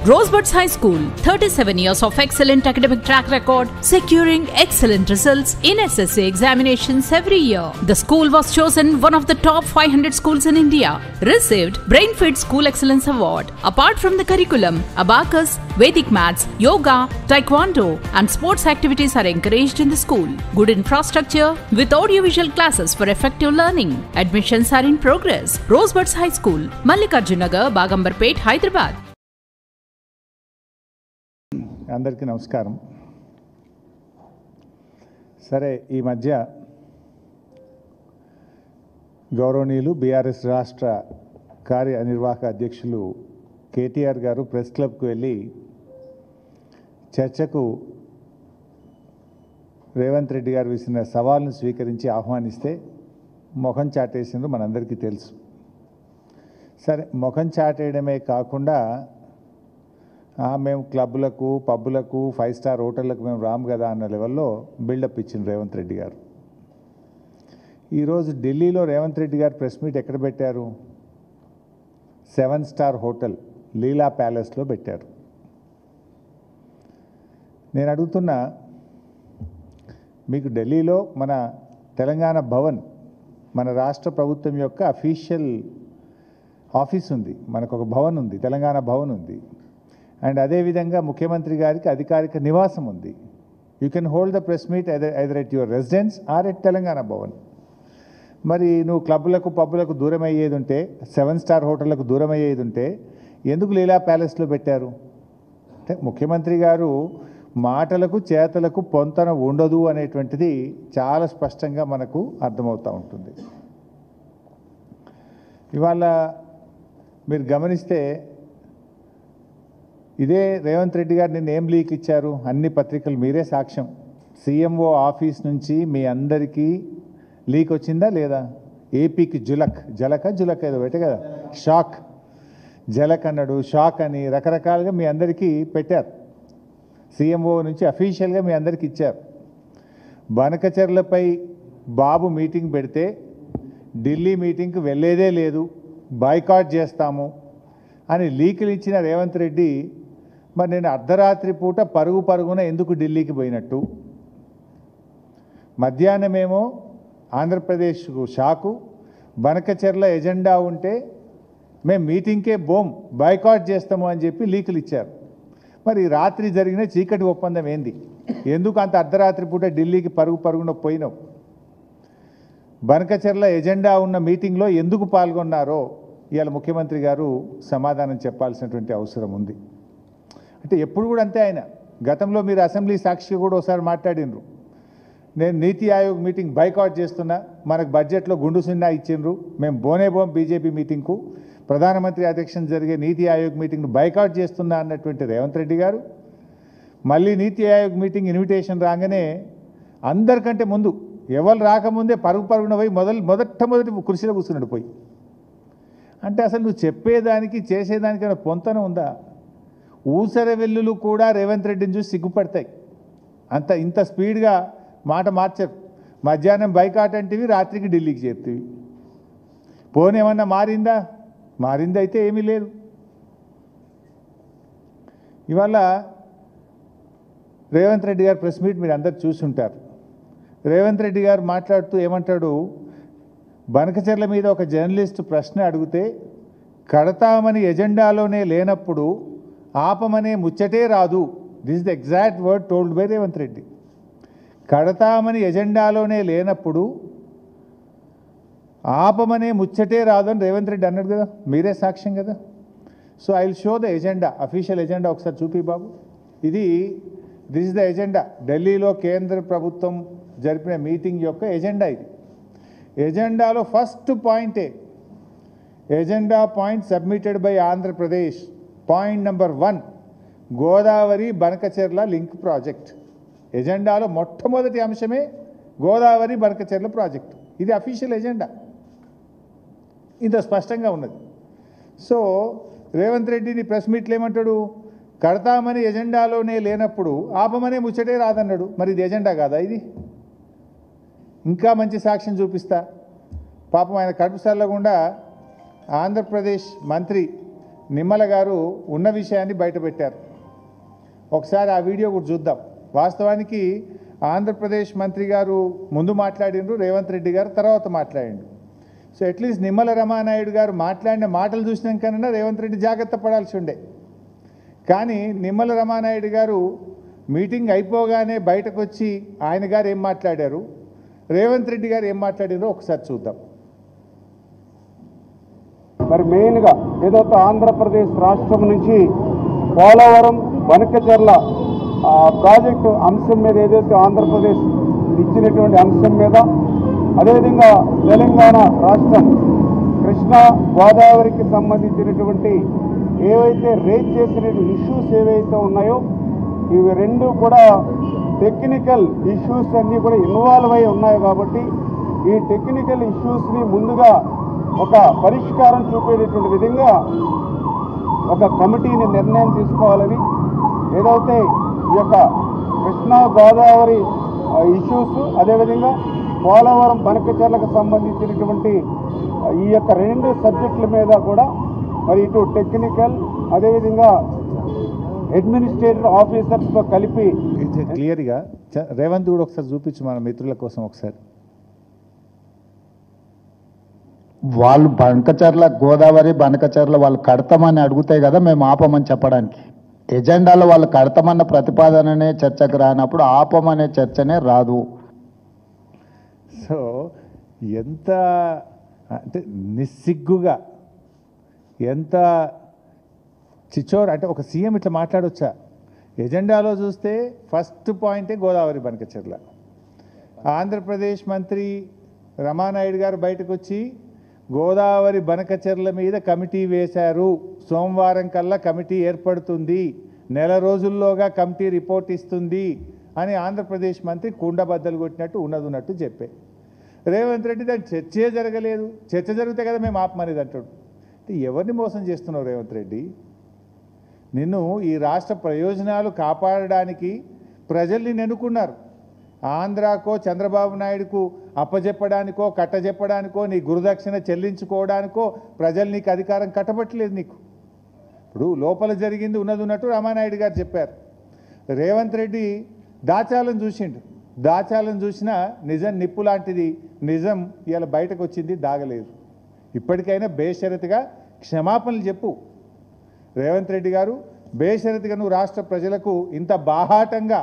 Rosebuds High School, 37 years of excellent academic track record, securing excellent results in SSC examinations every year. The school was chosen one of the top 500 schools in India, received Brainfeed School Excellence Award. Apart from the curriculum, abacus, Vedic maths, yoga, taekwondo and sports activities are encouraged in the school. Good infrastructure with audiovisual classes for effective learning. Admissions are in progress. Rosebuds High School, Mallikarjun Nagar, Bagambarpet, Hyderabad. అందరికీ నమస్కారం. సరే, ఈ మధ్య గౌరవనీయులు BRS రాష్ట్ర కార్యనిర్వాహక అధ్యక్షులు కేటీఆర్ గారు ప్రెస్ క్లబ్కు వెళ్ళి చర్చకు రేవంత్ రెడ్డి గారు విసిన సవాల్ను స్వీకరించి ఆహ్వానిస్తే ముఖం చాటేసిండ్రు మనందరికీ తెలుసు. సరే, ముఖం చాటేయడమే కాకుండా మేము క్లబ్లకు, పబ్బులకు, 5 స్టార్ హోటళ్లకు మేము రాము కదా అన్న లెవెల్లో బిల్డప్ ఇచ్చింది రేవంత్ రెడ్డి గారు. ఈరోజు ఢిల్లీలో రేవంత్ రెడ్డి గారు ప్రెస్ మీట్ ఎక్కడ పెట్టారు? 7 స్టార్ హోటల్ లీలా ప్యాలెస్లో పెట్టారు. నేను అడుగుతున్నా, మీకు ఢిల్లీలో మన తెలంగాణ భవన్, మన రాష్ట్ర ప్రభుత్వం యొక్క అఫీషియల్ ఆఫీస్ ఉంది, మనకు ఒక భవన్ ఉంది, తెలంగాణ భవన్ ఉంది. అండ్ అదేవిధంగా ముఖ్యమంత్రి గారికి అధికారిక నివాసం ఉంది. You can hold the press meet either at your residence or at Telangana Bhavan. మరి నువ్వు క్లబ్లకు, పబ్బులకు దూరం అయ్యేది ఉంటే, 7 స్టార్ హోటళ్లకు దూరం అయ్యేది ఉంటే ఎందుకు లీలా ప్యాలెస్లో పెట్టారు? అంటే ముఖ్యమంత్రి గారు మాటలకు చేతలకు పొంతన ఉండదు అనేటువంటిది చాలా స్పష్టంగా మనకు అర్థమవుతూ ఉంటుంది. ఇవాళ మీరు గమనిస్తే ఇదే రేవంత్ రెడ్డి గారు నిన్న ఏం లీక్ ఇచ్చారు? అన్ని పత్రికలు మీరే సాక్ష్యం. సీఎంఓ ఆఫీస్ నుంచి మీ అందరికీ లీక్ వచ్చిందా లేదా? ఏపీకి జలక్ ఏదో పెట్టే కదా, షాక్, జలక్ అన్నాడు, షాక్ అని రకరకాలుగా మీ అందరికీ పెట్టారు. సీఎంఓ నుంచి అఫీషియల్గా మీ అందరికీ ఇచ్చారు. బనకచెర్లపై బాబు మీటింగ్ పెడితే ఢిల్లీ మీటింగ్కి వెళ్ళేదే లేదు, బాయ్కాట్ చేస్తాము అని లీకులు ఇచ్చిన రేవంత్ రెడ్డి మరి నేను అర్ధరాత్రి పూట పరుగున ఎందుకు ఢిల్లీకి పోయినట్టు? మధ్యాహ్నమేమో ఆంధ్రప్రదేశ్కు షాకు, బనకచెర్ల ఎజెండా ఉంటే మేము మీటింగ్కే బాయ్కాట్ చేస్తాము అని చెప్పి లీకులు ఇచ్చారు. మరి రాత్రి జరిగిన చీకటి ఒప్పందం ఏంది? ఎందుకు అంత అర్ధరాత్రి పూట ఢిల్లీకి పరుగున పోయినావు? బనకచెర్ల ఎజెండా ఉన్న మీటింగ్లో ఎందుకు పాల్గొన్నారో ఇవాళ ముఖ్యమంత్రి గారు సమాధానం చెప్పాల్సినటువంటి అవసరం ఉంది. అంటే ఎప్పుడు కూడా అంతే. ఆయన గతంలో మీరు అసెంబ్లీ సాక్షిగా కూడా ఒకసారి మాట్లాడినరు, నేను నీతి ఆయోగ్ మీటింగ్ బాయ్కాట్ చేస్తున్నా, మనకు బడ్జెట్లో గుండు సున్నా ఇచ్చిండ్రు, మేము బోం బీజేపీ మీటింగ్కు, ప్రధానమంత్రి అధ్యక్షన జరిగే నీతి ఆయోగ్ మీటింగ్ను బాయ్కాట్ చేస్తున్నా అన్నటువంటి రేవంత్ రెడ్డి గారు మళ్ళీ నీతి ఆయోగ్ మీటింగ్ ఇన్విటేషన్ రాగానే అందరికంటే ముందు, ఎవరు రాకముందే పరుగున పోయి మొదటి కుర్చీలో కూర్చున్నాడు పోయి. అంటే అసలు నువ్వు చెప్పేదానికి చేసేదానికైనా పొంతన ఉందా? ఊసర వెల్లులు కూడా రేవంత్ రెడ్డిని చూసి సిగ్గుపడతాయి. ఇంత స్పీడ్గా మాట మార్చరు. మధ్యాహ్నం బైకాట్ అంటేవి, రాత్రికి ఢిల్లీకి చేరుతీవి. పోనేమన్నా మారిందా అయితే ఏమీ లేదు. ఇవాళ రేవంత్ రెడ్డి గారు ప్రెస్ మీట్ మీరు అందరు చూసుంటారు. రేవంత్ రెడ్డి గారు మాట్లాడుతూ ఏమంటాడు, బనకచెర్ల మీద ఒక జర్నలిస్ట్ ప్రశ్న అడిగితే కడతామని ఎజెండాలోనే లేనప్పుడు ఆపమనే ముచ్చటే రాదు. This the exact word told by Revanth Reddy. కడతామని ఎజెండాలోనే లేనప్పుడు ఆపమనే ముచ్చటే రాదు అని రేవంత్ రెడ్డి అన్నాడు కదా, మీరే సాక్ష్యం కదా. So I will show the agenda, official agenda ఒకసారి చూపి బాబు. దిస్ ద ఎజెండా, ఢిల్లీలో కేంద్ర ప్రభుత్వం జరిపిన మీటింగ్ యొక్క ఎజెండా ఇది. ఎజెండాలో ఫస్ట్ పాయింటే, agenda point submitted by Andhra Pradesh, point number 1, Godavari Banakacherla link project. ఎజెండాలో మొట్టమొదటి అంశమే గోదావరి బనకచెర్ల ప్రాజెక్టు. ఇది అఫీషియల్ ఎజెండా, ఇంత స్పష్టంగా ఉన్నది. సో రేవంత్ రెడ్డిని ప్రెస్ మీట్లు ఏమంటాడు, కడతామని ఎజెండాలోనే లేనప్పుడు ఆపమనే ముచ్చటే రాదన్నాడు. మరి ఇది ఎజెండా కాదా? ఇది ఇంకా మంచి సాక్ష్యం చూపిస్తా. పాపం ఆయన కడుపు సల్లగుండా ఆంధ్రప్రదేశ్ మంత్రి నిమ్మల గారు ఉన్న విషయాన్ని బయటపెట్టారు. ఒకసారి ఆ వీడియో కూడా చూద్దాం. వాస్తవానికి ఆంధ్రప్రదేశ్ మంత్రి గారు ముందు మాట్లాడిండ్రు, రేవంత్ రెడ్డి గారు తర్వాత మాట్లాడిండు. సో అట్లీస్ట్ నిమ్మల రమానాయుడు గారు మాట్లాడిన మాటలు చూసినాకన్నా రేవంత్ రెడ్డి జాగ్రత్త పడాల్సి ఉండే. కానీ నిమ్మల రమానాయుడు గారు మీటింగ్ అయిపోగానే బయటకు వచ్చి ఆయన గారు ఏం మాట్లాడారు, రేవంత్ రెడ్డి గారు ఏం మాట్లాడారో ఒకసారి చూద్దాం. మరి మెయిన్గా ఏదైతే ఆంధ్రప్రదేశ్ రాష్ట్రం నుంచి పోలవరం బనకచెర్ల ప్రాజెక్టు అంశం మీద ఏదైతే ఆంధ్రప్రదేశ్ ఇచ్చినటువంటి అంశం మీద, అదేవిధంగా తెలంగాణ రాష్ట్రం కృష్ణా గోదావరికి సంబంధించినటువంటి ఏవైతే రేజ్ చేసిన ఇష్యూస్ ఏవైతే ఉన్నాయో ఇవి రెండు కూడా టెక్నికల్ ఇష్యూస్ అన్నీ కూడా ఇన్వాల్వ్ అయి ఉన్నాయి. కాబట్టి ఈ టెక్నికల్ ఇష్యూస్ని ముందుగా ఒక పరిష్కారం చూపేటటువంటి విధంగా ఒక కమిటీని నిర్ణయం తీసుకోవాలని, ఏదైతే ఈ యొక్క కృష్ణా గోదావరి ఇష్యూస్, అదేవిధంగా పోలవరం బనకచెర్లకు సంబంధించినటువంటి ఈ యొక్క రెండు సబ్జెక్టుల మీద కూడా మరి ఇటు టెక్నికల్ అదేవిధంగా అడ్మినిస్ట్రేటివ్ ఆఫీసర్స్తో కలిపి క్లియర్గా రేవంత్ కూడా ఒకసారి చూపించు మన మిత్రుల కోసం ఒకసారి. వాళ్ళు బనకచెర్ల గోదావరి బనకచెర్ల వాళ్ళు కడతామని అడుగుతాయి కదా మేము ఆపమని చెప్పడానికి. ఎజెండాలో వాళ్ళు కడతామన్న ప్రతిపాదననే చర్చకు రానప్పుడు ఆపమనే చర్చనే రాదు. సో ఎంత అంటే నిస్సిగ్గుగా, ఎంత చిచోర్ అంటే ఒక సీఎం ఇట్లా మాట్లాడొచ్చా? ఎజెండాలో చూస్తే ఫస్ట్ పాయింటే గోదావరి బనకచెర్ల. ఆంధ్రప్రదేశ్ మంత్రి రమానాయుడు గారు బయటకు వచ్చి గోదావరి బనకచెర్ల మీద కమిటీ వేశారు, సోమవారం కల్లా కమిటీ ఏర్పడుతుంది, నెల రోజుల్లోగా కమిటీ రిపోర్ట్ ఇస్తుంది అని ఆంధ్రప్రదేశ్ మంత్రి కుండబద్దలు కొట్టినట్టు ఉన్నట్టు చెప్పే. రేవంత్ రెడ్డి దాని చర్చే జరగలేదు, చర్చ జరిగితే కదా మేము ఆపమనేది అంటాడు. ఎవరిని మోసం చేస్తున్నావు రేవంత్ రెడ్డి? నిన్ను ఈ రాష్ట్ర ప్రయోజనాలు కాపాడడానికి ప్రజల్ని నెన్నుకున్నారు. ఆంధ్రాకో చంద్రబాబు నాయుడుకు అప్పజెప్పడానికో కట్టజెప్పడానికో నీ గురుదక్షిణ చెల్లించుకోవడానికో ప్రజలు నీకు అధికారం కట్టబట్టలేదు. నీకు ఇప్పుడు లోపల జరిగింది ఉన్నట్టు రామానాయుడు గారు చెప్పారు. రేవంత్ రెడ్డి దాచాలను చూసిండు, దాచాలను చూసినా నిజం నిప్పు లాంటిది, నిజం ఇలా బయటకు వచ్చింది, దాగలేదు. ఇప్పటికైనా బేషరతుగా క్షమాపణలు చెప్పు రేవంత్ రెడ్డి గారు. బేషరతుగా నువ్వు రాష్ట్ర ప్రజలకు ఇంత బాహాటంగా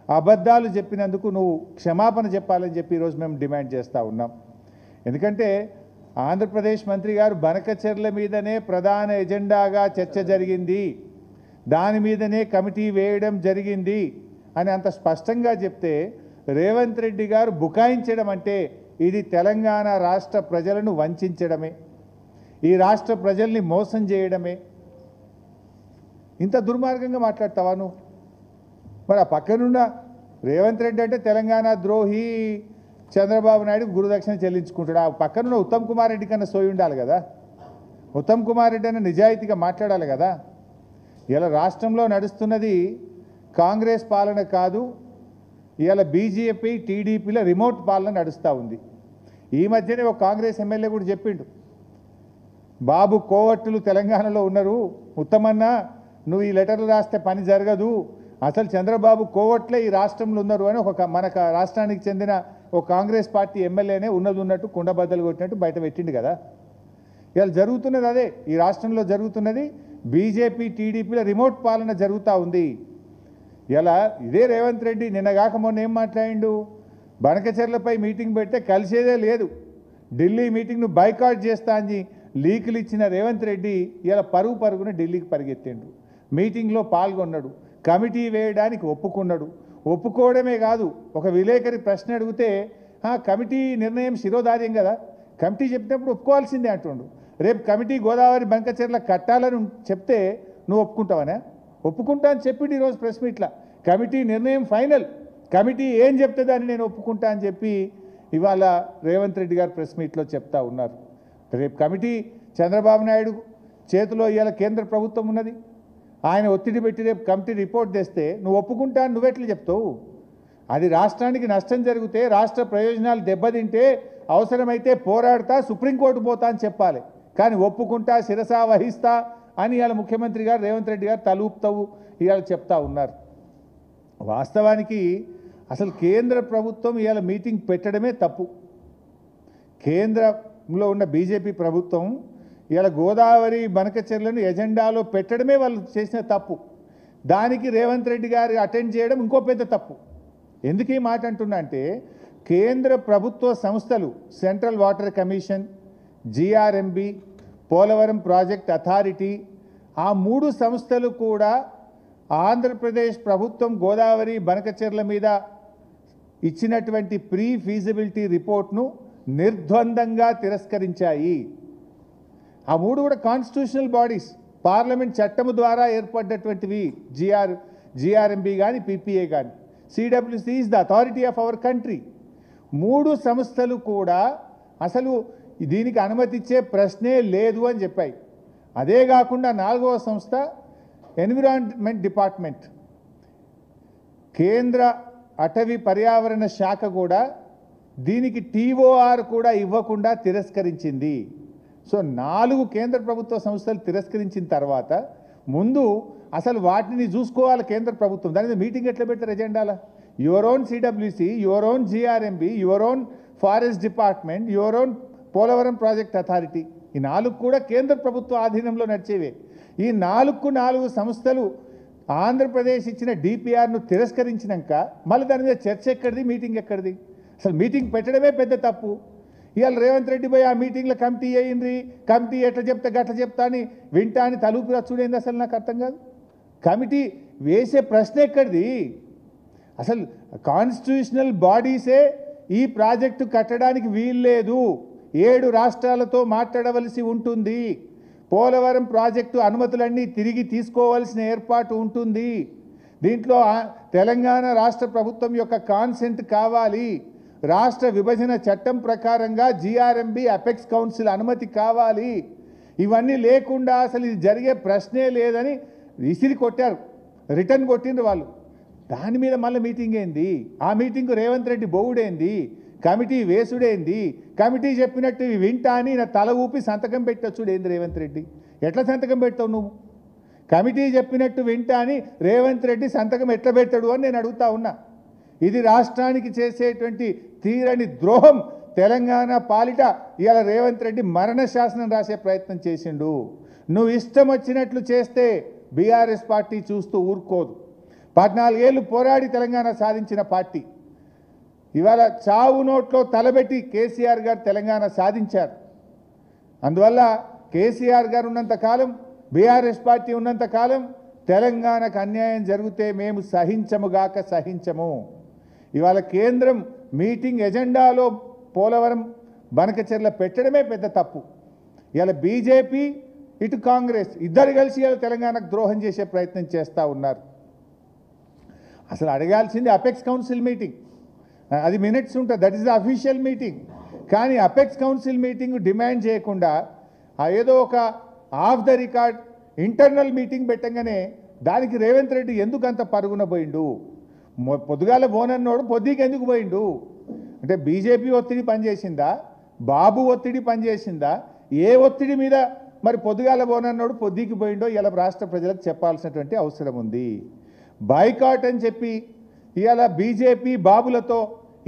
అబద్ధాలు చెప్పినందుకు నువ్వు క్షమాపణ చెప్పాలని చెప్పి ఈరోజు మేము డిమాండ్ చేస్తూ ఉన్నాం. ఎందుకంటే ఆంధ్రప్రదేశ్ మంత్రి గారు బనకచెర్ల మీదనే ప్రధాన ఎజెండాగా చర్చ జరిగింది, దాని మీదనే కమిటీ వేయడం జరిగింది అని అంత స్పష్టంగా చెప్తే రేవంత్ రెడ్డి గారు బుకాయించడం అంటే ఇది తెలంగాణ రాష్ట్ర ప్రజలను వంచడమే, ఈ రాష్ట్ర ప్రజల్ని మోసం చేయడమే. ఇంత దుర్మార్గంగా మాట్లాడతావా నువ్వు? మరి ఆ పక్కనున్న రేవంత్ రెడ్డి అంటే తెలంగాణ ద్రోహి, చంద్రబాబు నాయుడు గురుదక్షిణ చెల్లించుకుంటాడు. ఆ పక్కనున్న ఉత్తమ్ కుమార్ రెడ్డి కన్నా సోయి ఉండాలి కదా. ఉత్తమ్ కుమార్ రెడ్డి అన్న నిజాయితీగా మాట్లాడాలి కదా. ఇలా రాష్ట్రంలో నడుస్తున్నది కాంగ్రెస్ పాలన కాదు, ఇలా బీజేపీ టీడీపీల రిమోట్ పాలన నడుస్తూ ఉంది. ఈ మధ్యనే ఒక కాంగ్రెస్ ఎమ్మెల్యే కూడా చెప్పిండు, బాబు కోవట్టులు తెలంగాణలో ఉన్నారు, ఉత్తమన్న నువ్వు ఈ లెటర్లు రాస్తే పని జరగదు, అసలు చంద్రబాబు కోవట్లే ఈ రాష్ట్రంలో ఉన్నారు అని మన రాష్ట్రానికి చెందిన ఒక కాంగ్రెస్ పార్టీ ఎమ్మెల్యేనే ఉన్నట్టు కుండబద్దలు కొట్టినట్టు బయట పెట్టిండు కదా. ఇలా జరుగుతున్నది అదే, ఈ రాష్ట్రంలో జరుగుతున్నది బీజేపీ టీడీపీల రిమోట్ పాలన జరుగుతూ ఉంది. ఇలా ఇదే రేవంత్ రెడ్డి నిన్నగాక మొన్న ఏం మాట్లాడిండు, బనకచెర్లపై మీటింగ్ పెడితే కలిసేదే లేదు, ఢిల్లీ మీటింగ్ను బైకాట్ చేస్తా అని లీకులు ఇచ్చిన రేవంత్ రెడ్డి ఇలా పరుగున ఢిల్లీకి పరిగెత్తిండు, మీటింగ్లో పాల్గొన్నాడు, కమిటీ వేయడానికి ఒప్పుకున్నాడు. ఒప్పుకోవడమే కాదు, ఒక విలేకరి ప్రశ్న అడిగితే కమిటీ నిర్ణయం శిరోధార్యం కదా, కమిటీ చెప్పినప్పుడు ఒప్పుకోవాల్సిందే అంటుండు. రేపు కమిటీ గోదావరి బనకచెర్ల కట్టాలని చెప్తే నువ్వు ఒప్పుకుంటావనే? ఒప్పుకుంటా అని చెప్పిండు ఈరోజు ప్రెస్ మీట్లా. కమిటీ నిర్ణయం ఫైనల్, కమిటీ ఏం చెప్తుందని నేను ఒప్పుకుంటా అని చెప్పి ఇవాళ రేవంత్ రెడ్డి గారు ప్రెస్ మీట్లో చెప్తా ఉన్నారు. రేపు కమిటీ చంద్రబాబు నాయుడు చేతిలో ఇవాళ కేంద్ర ప్రభుత్వం ఉన్నది, ఆయన ఒత్తిడి పెట్టి రేపు కమిటీ రిపోర్ట్ తెస్తే నువ్వు ఒప్పుకుంటా అని నువ్వెట్లు చెప్తావు? అది రాష్ట్రానికి నష్టం జరిగితే, రాష్ట్ర ప్రయోజనాలు దెబ్బతింటే అవసరమైతే పోరాడతా సుప్రీంకోర్టు పోతా అని చెప్పాలి. కానీ ఒప్పుకుంటా శిరసా వహిస్తా అని ఇవాళ ముఖ్యమంత్రి గారు రేవంత్ రెడ్డి గారు తలూపుతావు ఇవాళ చెప్తా ఉన్నారు. వాస్తవానికి అసలు కేంద్ర ప్రభుత్వం ఇవాళ మీటింగ్ పెట్టడమే తప్పు. కేంద్రంలో ఉన్న బీజేపీ ప్రభుత్వం ఇవాళ గోదావరి బనకచెర్లను ఎజెండాలో పెట్టడమే వాళ్ళు చేసిన తప్పు. దానికి రేవంత్ రెడ్డి గారు అటెండ్ చేయడం ఇంకో పెద్ద తప్పు. ఎందుకు ఈ మాట అంటున్నా అంటే కేంద్ర ప్రభుత్వ సంస్థలు central water commission, GRMB, Polavaram project authority, ఆ 3 సంస్థలు కూడా ఆంధ్రప్రదేశ్ ప్రభుత్వం గోదావరి బనకచెర్ల మీద ఇచ్చినటువంటి ప్రీ ఫీజిబిలిటీ రిపోర్ట్ను నిర్ద్వందంగా తిరస్కరించాయి. ఆ 3 కూడా కాన్స్టిట్యూషనల్ బాడీస్, పార్లమెంట్ చట్టము ద్వారా ఏర్పడ్డటువంటివి. జిఆర్ఎంబి కానీ పిపిఏ కానీ. CWC is the authority of our country. 3 సంస్థలు కూడా అసలు దీనికి అనుమతి ఇచ్చే ప్రశ్నే లేదు అని చెప్పాయి. అదే కాకుండా 4వ సంస్థ ఎన్విరాన్మెంట్ డిపార్ట్మెంట్, కేంద్ర అటవీ పర్యావరణ శాఖ కూడా దీనికి టీఓఆర్ కూడా ఇవ్వకుండా తిరస్కరించింది. సో 4 కేంద్ర ప్రభుత్వ సంస్థలు తిరస్కరించిన తర్వాత ముందు అసలు వాటిని చూసుకోవాలి కేంద్ర ప్రభుత్వం. దాని మీద మీటింగ్ ఎట్లా పెడతారు ఎజెండాలా? Your own CWC, your own GRMB, your own forest department, your own Polavaram project authority, ఈ 4 కూడా కేంద్ర ప్రభుత్వ ఆధీనంలో నడిచేవే. ఈ 4 సంస్థలు ఆంధ్రప్రదేశ్ ఇచ్చిన డిపిఆర్ను తిరస్కరించినాక మళ్ళీ దాని మీద చర్చ ఎక్కడిది, మీటింగ్ ఎక్కడిది? అసలు మీటింగ్ పెట్టడమే పెద్ద తప్పు. ఇవాళ రేవంత్ రెడ్డి పోయి ఆ మీటింగ్లో కమిటీ అయ్యింది, కమిటీ ఎట్లా చెప్తా గట్ల చెప్తా అని వింటా అని తలుపు రచ్చుడైంది. అసలు నాకు అర్థం కాదు. కమిటీ వేసే ప్రశ్న ఎక్కడిది? అసలు కాన్స్టిట్యూషనల్ బాడీసే ఈ ప్రాజెక్టు కట్టడానికి వీల్లేదు, 7 రాష్ట్రాలతో మాట్లాడవలసి ఉంటుంది, పోలవరం ప్రాజెక్టు అనుమతులన్నీ తిరిగి తీసుకోవాల్సిన ఏర్పాటు ఉంటుంది, దీంట్లో తెలంగాణ రాష్ట్ర ప్రభుత్వం యొక్క కాన్సెంట్ కావాలి, రాష్ట్ర విభజన చట్టం ప్రకారంగా జిఆర్ఎంబి అపెక్స్ కౌన్సిల్ అనుమతి కావాలి. ఇవన్నీ లేకుండా అసలు ఇది జరిగే ప్రశ్నే లేదని విసిరి కొట్టారు, రిటర్న్ కొట్టిండ్రు వాళ్ళు. దాని మీద మళ్ళీ మీటింగ్ ఏంది? ఆ మీటింగ్ రేవంత్ రెడ్డి బొవుడేంది? కమిటీ వేసుడేంది? కమిటీ చెప్పినట్టు వింటా అని నా తల ఊపి సంతకం పెట్టొచ్చుడు ఏంది రేవంత్ రెడ్డి? ఎట్లా సంతకం పెడతావు నువ్వు? కమిటీ చెప్పినట్టు వింటా అని రేవంత్ రెడ్డి సంతకం ఎట్లా పెడతాడు అని నేను అడుగుతా ఉన్నా. ఇది రాష్ట్రానికి చేసేటువంటి తీరని ద్రోహం. తెలంగాణ పాలిట ఇవాళ రేవంత్ రెడ్డి మరణ శాసనం రాసే ప్రయత్నం చేసిండు. నువ్వు ఇష్టం వచ్చినట్లు చేస్తే బీఆర్ఎస్ పార్టీ చూస్తూ ఊరుకోదు. 14 ఏళ్ళు పోరాడి తెలంగాణ సాధించిన పార్టీ ఇవాళ చావు నోట్లో తలబెట్టి కేసీఆర్ గారు తెలంగాణ సాధించారు. అందువల్ల కేసీఆర్ గారు ఉన్నంతకాలం, బీఆర్ఎస్ పార్టీ ఉన్నంతకాలం తెలంగాణకు అన్యాయం జరిగితే మేము సహించముగాక సహించము. ఇవాళ కేంద్రం మీటింగ్ ఎజెండాలో పోలవరం బనకచెర్ల పెట్టడమే పెద్ద తప్పు. ఇవాళ బీజేపీ ఇటు కాంగ్రెస్ ఇద్దరు కలిసి ఇవాళ తెలంగాణకు ద్రోహం చేసే ప్రయత్నం చేస్తూ ఉన్నారు. అసలు అడగాల్సింది అపెక్స్ కౌన్సిల్ మీటింగ్, అది మినిట్స్ ఉంటుంది, that is the official meeting. కానీ అపెక్స్ కౌన్సిల్ మీటింగ్ డిమాండ్ చేయకుండా ఏదో ఒక off the record internal meeting పెట్టంగానే దానికి రేవంత్ రెడ్డి ఎందుకు అంత పరుగున పోయిండు? పొద్దుగాల బోనన్నోడు పొద్దుకి ఎందుకు పోయిండు? అంటే బీజేపీ ఒత్తిడి పనిచేసిందా, బాబు ఒత్తిడి పనిచేసిందా, ఏ ఒత్తిడి మీద మరి పొద్దుగాల బోనన్నోడు పొద్దుకి పోయిండో ఇలా రాష్ట్ర ప్రజలకు చెప్పాల్సినటువంటి అవసరం ఉంది. బాయ్కాట్ అని చెప్పి ఇవాళ బీజేపీ బాబులతో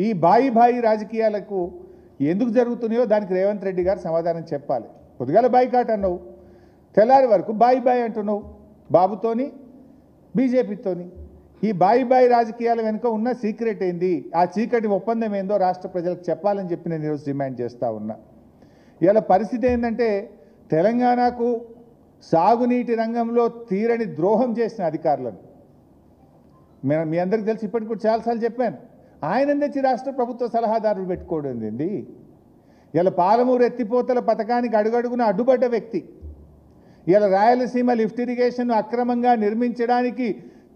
ఈ బాయి రాజకీయాలకు ఎందుకు జరుగుతున్నాయో దానికి రేవంత్ రెడ్డి గారు సమాధానం చెప్పాలి. పొద్దుగాల బాయ్కాట్ అన్నావు, తెల్లారి వరకు బాయి అంటున్నావు బాబుతోని బీజేపీతోని. ఈ బాయి రాజకీయాల వెనుక ఉన్న సీక్రెట్ ఏంది, ఆ చీకటి ఒప్పందం ఏందో రాష్ట్ర ప్రజలకు చెప్పాలని చెప్పి నేను ఈరోజు డిమాండ్ చేస్తూ ఉన్నా. ఇవాళ పరిస్థితి ఏంటంటే తెలంగాణకు సాగునీటి రంగంలో తీరని ద్రోహం చేసిన అధికారులను మీ అందరికీ తెలిసి ఇప్పటికి కూడా చాలాసార్లు చెప్పాను. ఆయన తెచ్చి రాష్ట్ర ప్రభుత్వ సలహాదారులు పెట్టుకోవడం ఏంది? ఇలా పాలమూరు ఎత్తిపోతల పథకానికి అడుగడుగున అడ్డుపడ్డ వ్యక్తి, ఇలా రాయలసీమ లిఫ్ట్ ఇరిగేషన్ అక్రమంగా నిర్మించడానికి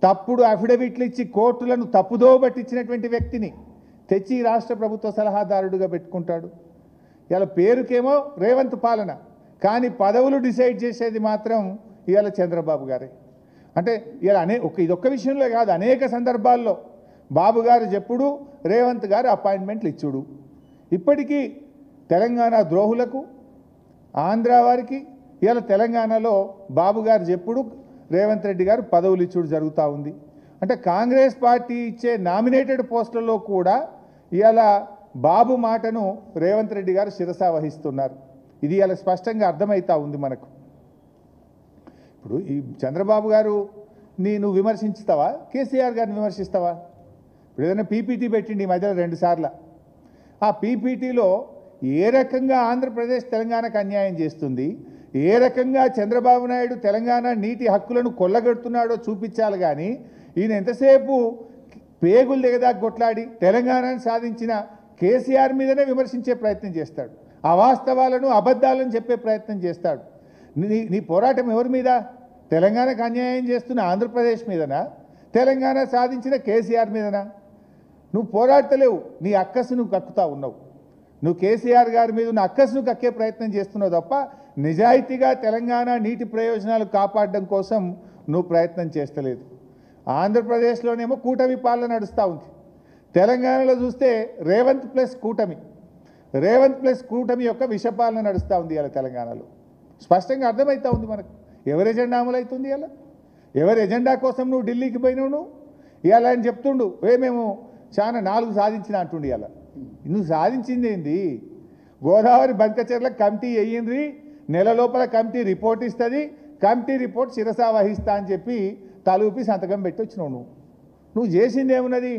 తప్పుడు అఫిడవిట్లు ఇచ్చి కోర్టులను తప్పుదో పట్టించినటువంటి వ్యక్తిని తెచ్చి రాష్ట్ర ప్రభుత్వ సలహాదారుడుగా పెట్టుకుంటాడు. ఇలా పేరుకేమో రేవంత్ పాలన, కానీ పదవులు డిసైడ్ చేసేది మాత్రం ఇవాళ చంద్రబాబు గారే. అంటే ఇలా ఇదొక్క విషయంలో కాదు, అనేక సందర్భాల్లో బాబు గారు చెప్పుడు, రేవంత్ గారు అపాయింట్మెంట్లు ఇచ్చుడు. ఇప్పటికీ తెలంగాణ ద్రోహులకు, ఆంధ్ర వారికి, ఇవాళ తెలంగాణలో బాబు గారు చెప్పుడు రేవంత్ రెడ్డి గారు పదవులు ఇచ్చుడు జరుగుతూ ఉంది. అంటే కాంగ్రెస్ పార్టీ ఇచ్చే నామినేటెడ్ పోస్టులలో కూడా ఇవాళ బాబు మాటను రేవంత్ రెడ్డి గారు శిరసా వహిస్తున్నారు. ఇది ఇవాళ స్పష్టంగా అర్థమవుతా ఉంది మనకు. ఇప్పుడు ఈ చంద్రబాబు గారు నువ్వు విమర్శించుతావా, కేసీఆర్ గారిని విమర్శిస్తావా? ఇప్పుడు ఏదైనా పీపీటీ పెట్టిండి ఈ మధ్యలో 2 సార్లు. ఆ పీపీటీలో ఏ రకంగా ఆంధ్రప్రదేశ్ తెలంగాణకు అన్యాయం చేస్తుంది, ఏ రకంగా చంద్రబాబు నాయుడు తెలంగాణ నీటి హక్కులను కొల్లగొడుతున్నాడో చూపించాలి. కానీ ఈయన ఎంతసేపు పేగులు దిగదాకా కొట్లాడి తెలంగాణను సాధించిన కేసీఆర్ మీదనే విమర్శించే ప్రయత్నం చేస్తాడు. అవాస్తవాలను అబద్ధాలను చెప్పే ప్రయత్నం చేస్తాడు. నీ పోరాటం ఎవరి మీద? తెలంగాణకు అన్యాయం చేస్తున్న ఆంధ్రప్రదేశ్ మీదనా, తెలంగాణ సాధించిన కేసీఆర్ మీదనా? నువ్వు పోరాడతలేవు, నీ అక్కసు నువ్వు కక్కుతా ఉన్నావు. నువ్వు కేసీఆర్ గారి మీద ఉన్న అక్కసును కక్కే ప్రయత్నం చేస్తున్నావు తప్ప నిజాయితీగా తెలంగాణ నీటి ప్రయోజనాలు కాపాడడం కోసం నువ్వు ప్రయత్నం చేస్తలేదు. ఆంధ్రప్రదేశ్లోనేమో కూటమి పాలన నడుస్తూ ఉంది. తెలంగాణలో చూస్తే రేవంత్ ప్లస్ కూటమి యొక్క విషపాలన నడుస్తూ ఉంది ఇలా తెలంగాణలో. స్పష్టంగా అర్థమవుతూ ఉంది మనకు ఎవరి ఎజెండా అమలవుతుంది. ఇలా ఎవరి ఎజెండా కోసం నువ్వు ఢిల్లీకి పోయినావు. నువ్వు ఇవాళ ఆయన చెప్తుండు మేము చాలా 4 సాధించిన అంటుండు. ఇలా నువ్వు సాధించింది ఏంది? గోదావరి బంకచెర్ల కమిటీ వేయిండ్రి, నెల లోపల కమిటీ రిపోర్ట్ ఇస్తుంది, కమిటీ రిపోర్ట్ శిరసా వహిస్తా అని చెప్పి తలూపి సంతకం పెట్టి వచ్చినావు. నువ్వు చేసింది ఏమున్నది?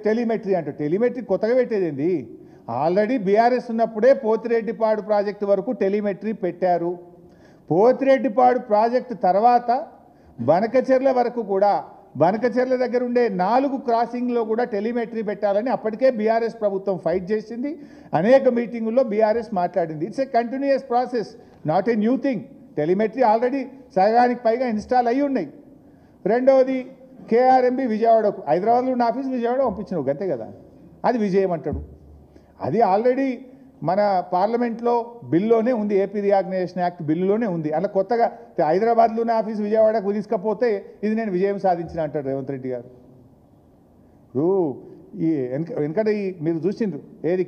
టెలిమెట్రీ అంట. టెలిమెట్రీ కొత్తగా పెట్టేది ఏంది? ఆల్రెడీ బీఆర్ఎస్ ఉన్నప్పుడే పోతిరెడ్డిపాడు ప్రాజెక్టు వరకు టెలిమెట్రీ పెట్టారు. పోతిరెడ్డిపాడు ప్రాజెక్టు తర్వాత బనకచెర్ల వరకు కూడా, బనకచెర్ల దగ్గర ఉండే 4 క్రాసింగ్లో కూడా టెలిమెట్రీ పెట్టాలని అప్పటికే బీఆర్ఎస్ ప్రభుత్వం ఫైట్ చేసింది. అనేక మీటింగుల్లో బీఆర్ఎస్ మాట్లాడింది. It's a continuous process, not a new thing. Telemetry already సగానికి పైగా ఇన్స్టాల్ అయ్యి ఉన్నాయి. రెండవది కేఆర్ఎంబి విజయవాడకు, హైదరాబాద్లో ఉన్న ఆఫీస్ విజయవాడ పంపించినావు అంతే కదా, అది విజయం అంటాడు. అది ఆల్రెడీ మన పార్లమెంట్లో బిల్లులోనే ఉంది, ఏపీ రీఆర్గనైజేషన్ యాక్ట్ బిల్లులోనే ఉంది. అలా కొత్తగా హైదరాబాద్లో ఉన్న ఆఫీస్ విజయవాడకు తీసుకపోతే ఇది నేను విజయం సాధించిన అంటాడు రేవంత్ రెడ్డి గారు. ఈ వెనకట మీరు చూసిండ్రు ఏది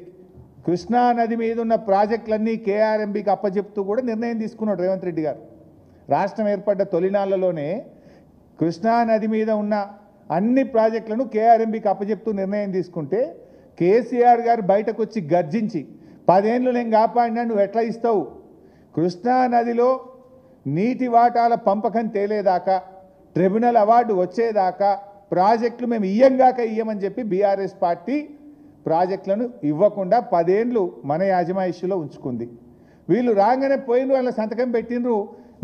కృష్ణా నది మీద ఉన్న ప్రాజెక్టులన్నీ కేఆర్ఎంబికి అప్పచెప్తూ కూడా నిర్ణయం తీసుకున్నాడు రేవంత్ రెడ్డి గారు. రాష్ట్రం ఏర్పడ్డ తొలినాళ్లలోనే కృష్ణా నది మీద ఉన్న అన్ని ప్రాజెక్టులను కేఆర్ఎంబికి అప్పచెప్తూ నిర్ణయం తీసుకుంటే కేసీఆర్ గారు బయటకు వచ్చి గర్జించి 10 ఏళ్ళు నేను కాపాడినా నువ్వు ఎట్లా ఇస్తావు? కృష్ణా నదిలో నీటి వాటాల పంపకం తేలేదాకా, ట్రిబ్యునల్ అవార్డు వచ్చేదాకా ప్రాజెక్టులు మేము ఇయ్యమని చెప్పి బీఆర్ఎస్ పార్టీ ప్రాజెక్టులను ఇవ్వకుండా 10 ఏళ్ళు మన యాజమాయిషిలో ఉంచుకుంది. వీళ్ళు రాగానే పోయిన వాళ్ళ సంతకం పెట్టినరు,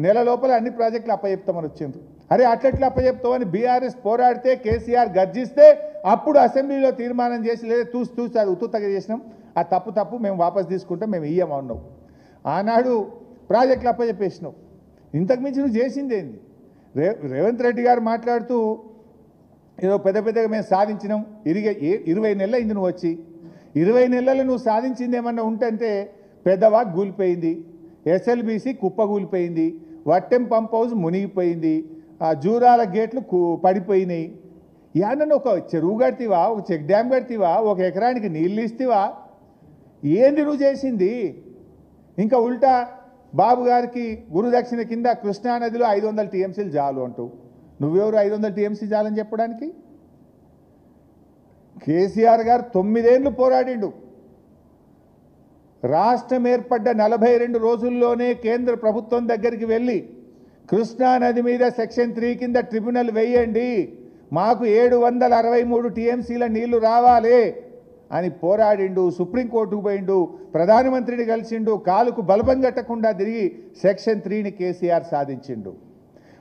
నెల లోపల అన్ని ప్రాజెక్టులు అప్పచెప్తామని వచ్చిండ్రు. అరే అట్లట్లా అప్పచెప్తామని బీఆర్ఎస్ పోరాడితే కేసీఆర్ గర్జిస్తే అప్పుడు అసెంబ్లీలో తీర్మానం చేసి లేదా తూసి అది ఉత్తుతగా చేసినాం, ఆ తప్పు మేము వాపస్ తీసుకుంటాం, మేము ఇయ్యమన్నావు. ఆనాడు ప్రాజెక్టులు అప్పచెప్పేసినావు. ఇంతకుమించి నువ్వు చేసింది ఏంది? రేవంత్ రెడ్డి గారు మాట్లాడుతూ ఏదో పెద్దగా మేము సాధించినాం, 20 నెలలు అయింది నువ్వు వచ్చి, 20 నెలలు నువ్వు సాధించింది ఏమన్నా ఉంటే పెద్దవాగ్ కూలిపోయింది, ఎస్ఎల్బీసీ కుప్పగూలిపోయింది, వట్టెం పంప్ హౌస్ మునిగిపోయింది, ఆ జూరాల గేట్లు పడిపోయినాయి. యానను ఒక చెరువు కడితేవా, ఒక చెక్ డ్యామ్ కడితేవా, 1 ఎకరానికి నీళ్ళు ఇస్తేవా? ఏంది నువ్వు చేసింది? ఇంకా ఉల్టా బాబు గారికి గురుదక్షిణ కింద కృష్ణానదిలో 500 టీఎంసీలు చాలు అంటూ, నువ్వెవరు 500 టీఎంసీ చాలని చెప్పడానికి? కేసీఆర్ గారు 9 ఏళ్ళు పోరాడిండు. రాష్ట్రం ఏర్పడ్డ 42 రోజుల్లోనే కేంద్ర ప్రభుత్వం దగ్గరికి వెళ్ళి కృష్ణా నది మీద సెక్షన్ 3 కింద ట్రిబ్యునల్ వేయండి, మాకు 763 టీఎంసీల నీళ్లు రావాలి అని పోరాడిండు. సుప్రీంకోర్టుకు పోయిండు, ప్రధానమంత్రిని కలిసిండు, కాలుకు బలపం కట్టకుండా తిరిగి సెక్షన్ 3ని కేసీఆర్ సాధించిండు.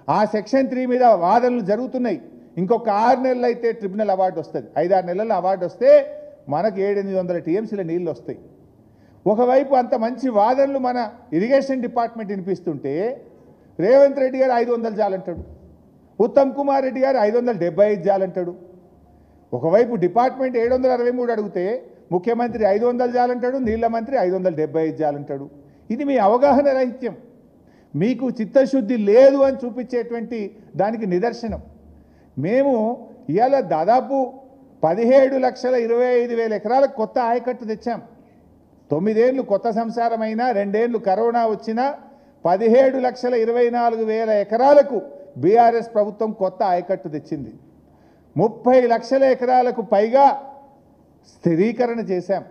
ఆ సెక్షన్ 3 మీద వాదనలు జరుగుతున్నాయి. ఇంకొక 6 నెలలు అయితే ట్రిబ్యునల్ అవార్డు వస్తుంది. 5-6 నెలల అవార్డు వస్తే మనకు 700-800 టీఎంసీల నీళ్ళు వస్తాయి. ఒకవైపు అంత మంచి వాదనలు మన ఇరిగేషన్ డిపార్ట్మెంట్ వినిపిస్తుంటే రేవంత్ రెడ్డి గారు 500 చాలంటాడు, ఉత్తమ్ కుమార్ రెడ్డి గారు 575 చాలంటాడు. ఒకవైపు డిపార్ట్మెంట్ 763 అడిగితే ముఖ్యమంత్రి 500 చాలంటాడు, నీళ్ల మంత్రి 575 చాలంటాడు. ఇది మీ అవగాహన రాహిత్యం, మీకు చిత్తశుద్ధి లేదు అని చూపించేటువంటి దానికి నిదర్శనం. మేము ఇవాళ దాదాపు 17,25,000 ఎకరాలకు కొత్త ఆయకట్టు తెచ్చాం. 9 ఏళ్ళు కొత్త సంసారమైనా, 2 ఏళ్ళు కరోనా వచ్చినా 17,24,000 ఎకరాలకు బీఆర్ఎస్ ప్రభుత్వం కొత్త ఆయకట్టు తెచ్చింది. 30 లక్షల ఎకరాలకు పైగా స్థిరీకరణ చేశాం.